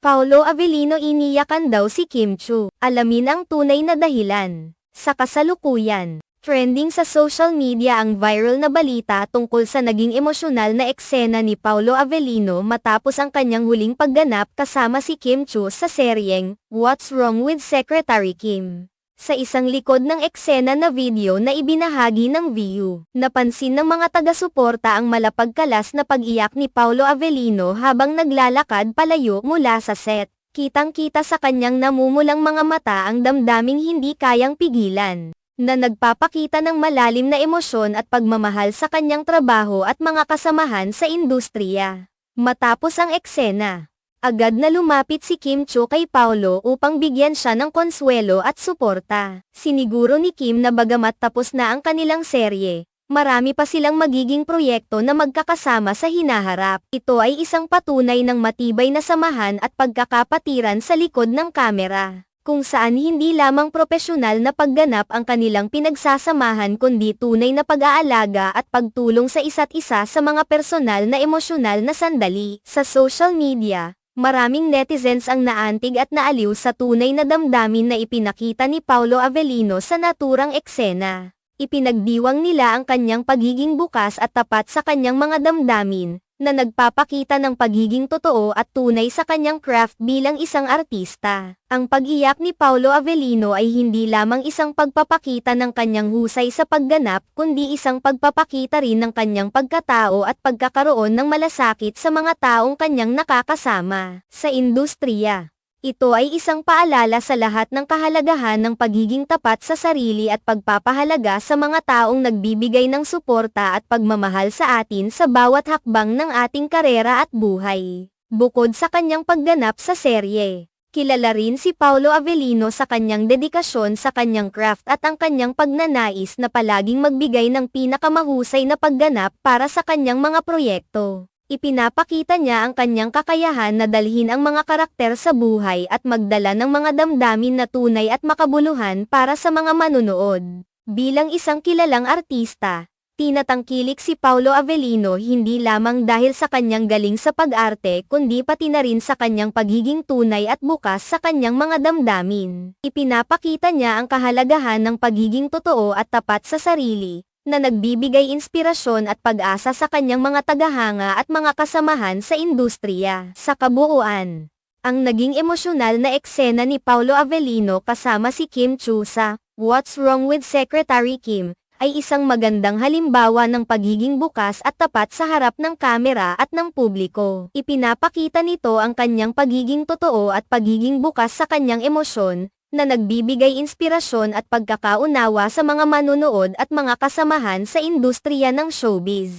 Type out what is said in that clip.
Paolo Avellino iniyakan daw si Kim Chu. Alamin ang tunay na dahilan. Sa kasalukuyan, trending sa social media ang viral na balita tungkol sa naging emosyonal na eksena ni Paolo Avellino matapos ang kanyang huling pagganap kasama si Kim Chu sa seryeng What's Wrong with Secretary Kim. Sa isang likod ng eksena na video na ibinahagi ng Viu, napansin ng mga taga-suporta ang malapagkalas na pag-iyak ni Paolo Avellino habang naglalakad palayo mula sa set. Kitang-kita sa kanyang namumulang mga mata ang damdaming hindi kayang pigilan, na nagpapakita ng malalim na emosyon at pagmamahal sa kanyang trabaho at mga kasamahan sa industriya. Matapos ang eksena, agad na lumapit si Kim Chu kay Paolo upang bigyan siya ng konsuelo at suporta. Siniguro ni Kim na bagamat tapos na ang kanilang serye, marami pa silang magiging proyekto na magkakasama sa hinaharap. Ito ay isang patunay ng matibay na samahan at pagkakapatiran sa likod ng kamera, kung saan hindi lamang propesyonal na pagganap ang kanilang pinagsasamahan kundi tunay na pag-aalaga at pagtulong sa isa't isa sa mga personal na emosyonal na sandali. Sa social media, maraming netizens ang naantig at naaliw sa tunay na damdamin na ipinakita ni Paolo Avellino sa naturang eksena. Ipinagdiwang nila ang kanyang pagiging bukas at tapat sa kanyang mga damdamin, na nagpapakita ng pagiging totoo at tunay sa kanyang craft bilang isang artista. Ang pag-iyak ni Paolo Avellino ay hindi lamang isang pagpapakita ng kanyang husay sa pagganap kundi isang pagpapakita rin ng kanyang pagkatao at pagkakaroon ng malasakit sa mga taong kanyang nakakasama sa industriya. Ito ay isang paalala sa lahat ng kahalagahan ng pagiging tapat sa sarili at pagpapahalaga sa mga taong nagbibigay ng suporta at pagmamahal sa atin sa bawat hakbang ng ating karera at buhay. Bukod sa kanyang pagganap sa serye, kilala rin si Paolo Avellino sa kanyang dedikasyon sa kanyang craft at ang kanyang pagnanais na palaging magbigay ng pinakamahusay na pagganap para sa kanyang mga proyekto. Ipinapakita niya ang kanyang kakayahan na dalhin ang mga karakter sa buhay at magdala ng mga damdamin na tunay at makabuluhan para sa mga manunood. Bilang isang kilalang artista, tinatangkilik si Paolo Avellino hindi lamang dahil sa kanyang galing sa pag-arte kundi pati na rin sa kanyang pagiging tunay at bukas sa kanyang mga damdamin. Ipinapakita niya ang kahalagahan ng pagiging totoo at tapat sa sarili, na nagbibigay inspirasyon at pag-asa sa kanyang mga tagahanga at mga kasamahan sa industriya. Sa kabuuan, ang naging emosyonal na eksena ni Paolo Avellino kasama si Kim Chu sa What's Wrong with Secretary Kim ay isang magandang halimbawa ng pagiging bukas at tapat sa harap ng kamera at ng publiko. Ipinapakita nito ang kanyang pagiging totoo at pagiging bukas sa kanyang emosyon, na nagbibigay inspirasyon at pagkakaunawa sa mga manunood at mga kasamahan sa industriya ng showbiz.